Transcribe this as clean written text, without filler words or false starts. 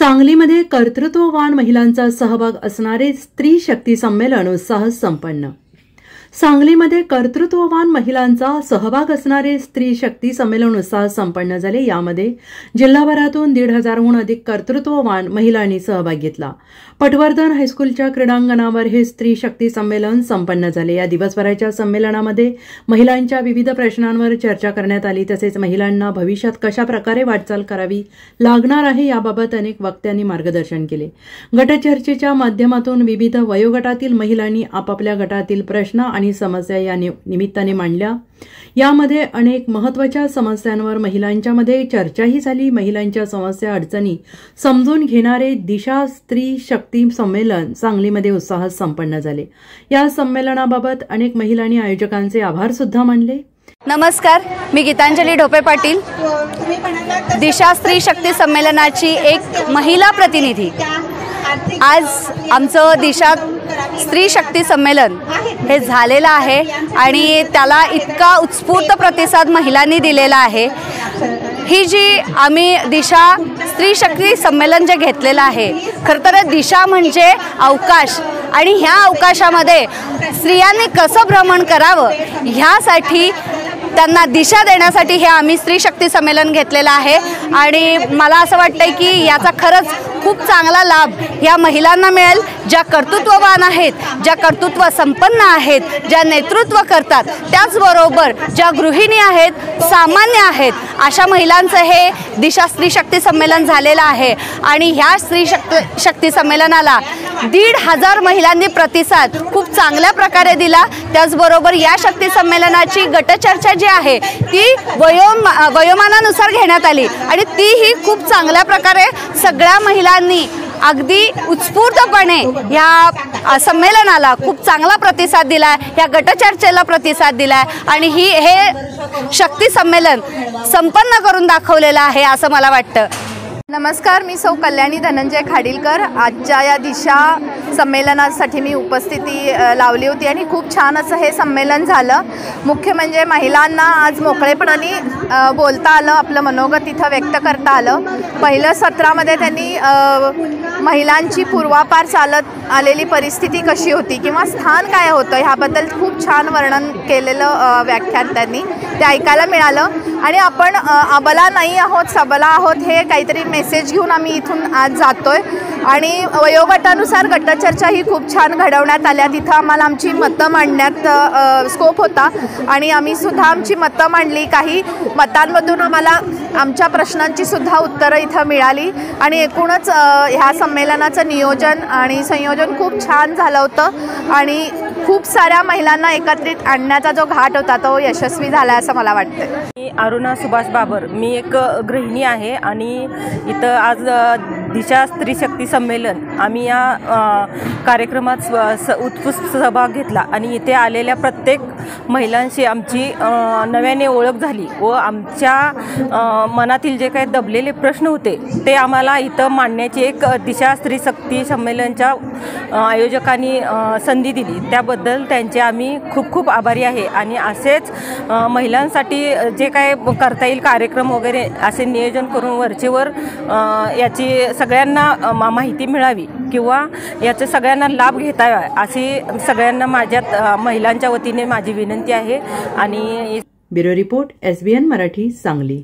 सांगलीमध्ये कर्तृत्ववान महिलांचा सहभाग असणारे स्त्री शक्ती संमेलन उत्साहात संपन्न। सांगलीमध्ये कर्तृत्ववान महिलांचा सहभाग असणारे स्त्री शक्ती संमेलन उत्साहात संपन्न झाले। यामध्ये जिल्हाभरातून 1,500हून अधिक कर्तृत्ववान महिलांनी सहभाग घेतला। पटवर्धन हायस्कूलच्या क्रीडांगणावर हे स्त्री शक्ती संमेलन संपन्न झाले। या दिवसभराच्या संमेलनामध्ये महिलांच्या विविध प्रश्नांवर चर्चा करण्यात आली। तसेच महिलांना भविष्यात कशा प्रकारे वाटचाल करावी लागणार आहे याबाबत अनेक वक्त्यांनी मार्गदर्शन केले। गटचर्चेच्या माध्यमातून विविध वयोगटातील महिलांनी आपापल्या गटातील प्रश्न आणि समस्या या निमित्ताने मांडल्या। यामध्ये अनेक महत्त्वाच्या समस्यांवर महिलांच्यामध्ये चर्चाही झाली। महिलांच्या समस्या अडचणी समजून घेणारे दिशा स्त्री शक्ती संमेलन सांगलीमध्ये उत्साहात संपन्न झाले। या संमेलनाबाबत अनेक महिलांनी आयोजकांचे आभार सुद्धा मानले। नमस्कार, मी गीतांजली ढोपे पाटील, दिशा स्त्री शक्ती संमेलनाची एक महिला प्रतिनिधी। आज आमचं दिशा स्त्री शक्ती संमेलन हे झालेलं आहे आणि त्याला इतका उत्स्फूर्त प्रतिसाद महिलांनी दिलेला आहे। ही जी आम्ही दिशा स्त्री शक्ती संमेलन जे घेतलेलं आहे, खरं तर दिशा म्हणजे अवकाश आणि ह्या अवकाशामध्ये स्त्रियांनी कसं भ्रमण करावं ह्यासाठी त्यांना दिशा देण्यासाठी हे आम्ही स्त्री शक्ती संमेलन घेतलेलं आहे। आणि मला असं वाटतंय की याचा खरंच खूप चांगला लाभ या महिलांना मिळेल, ज्या कर्तृत्ववान आहेत, ज्या कर्तृत्व संपन्न आहेत, ज्या नेतृत्व करतात, त्याचबरोबर ज्या गृहिणी आहेत, सामान्य आहेत, अशा महिलांचं हे दिशा स्त्री शक्ती संमेलन झालेलं आहे। आणि ह्या स्त्री शक्ती संमेलनाला 1,500 महिलांनी प्रतिसाद खूप चांगल्या प्रकारे दिला। त्याचबरोबर या शक्ती संमेलनाची गटचर्चा जी आहे ती वयोमानानुसार घेण्यात आली आणि तीही खूप चांगल्या प्रकारे सगळ्या महिलांनी अगदी उत्स्फूर्तपणे या संमेलनाला खूप चांगला प्रतिसाद दिला, या गटचर्चेला प्रतिसाद दिला आणि हे शक्ती संमेलन संपन्न करून दाखवलेलं आहे असं मला वाटतं। नमस्कार, मी सौ कल्याणी धनंजय खाडीलकर। आजच्या या दिशा संमेलनासाठी मी उपस्थिती लावली होती आणि खूप छान असं हे संमेलन झालं। मुख्य म्हणजे महिलांना आज मोकळेपणाने बोलता आलं, आपलं मनोगत इथं व्यक्त करता आलं। पहिल्या सत्रामध्ये त्यांनी महिलांची पूर्वापार चालत आलेली परिस्थिती कशी होती किंवा स्थान काय होतं ह्याबद्दल खूप छान वर्णन केलेलं व्याख्यान त्यांनी ते ऐकायला मिळालं। आणि आपण अबला नाही आहोत सबला आहोत हे काहीतरी मेसेज घेऊन आम्ही इथून आज जातोय। आणि वयोगटानुसार गटचर्चा ही खूप छान घडवण्यात आल्या। तिथं आम्हाला आमची मतं मांडण्यात स्कोप होता आणि आम्ही सुद्धा आमची मतं मांडली। काही मतांमधून आम्हाला आमच्या प्रश्नांची सुद्धा उत्तरं इथं मिळाली आणि एकूणच ह्या संमेलनाचं नियोजन आणि संयोजन खूप छान झालं होतं आणि खूप साऱ्या महिलांना एकत्रित आणण्याचा जो घाट होता तो यशस्वी झाला असं मला वाटतं। मी अरुणा सुभाष बाबर, मी एक गृहिणी आहे आणि इथं आज दिशा स्त्री शक्ती संमेलन आम्ही या कार्यक्रमात उत्कृष्ट सहभाग घेतला आणि इथे आलेल्या प्रत्येक महिलांशी आमची नव्याने ओळख झाली व आमच्या मनातील जे काही दबलेले प्रश्न होते ते आम्हाला इथं मांडण्याची एक दिशा स्त्री शक्ती संमेलनच्या आयोजकांनी संधी दिली, त्याबद्दल त्यांचे आम्ही खूप खूप आभारी आहे। आणि असेच महिलांसाठी जे काय करता येईल कार्यक्रम वगैरे असे नियोजन करून वरचेवर याची सगळ्यांना माहिती मिळावी किंवा याचे सगळ्यांना लाभ घेता यावा अशी सगळ्यांना माझ्या महिलांच्या वतीने माझी विनंती आहे। आणि bureau report SBN Marathi Sangli.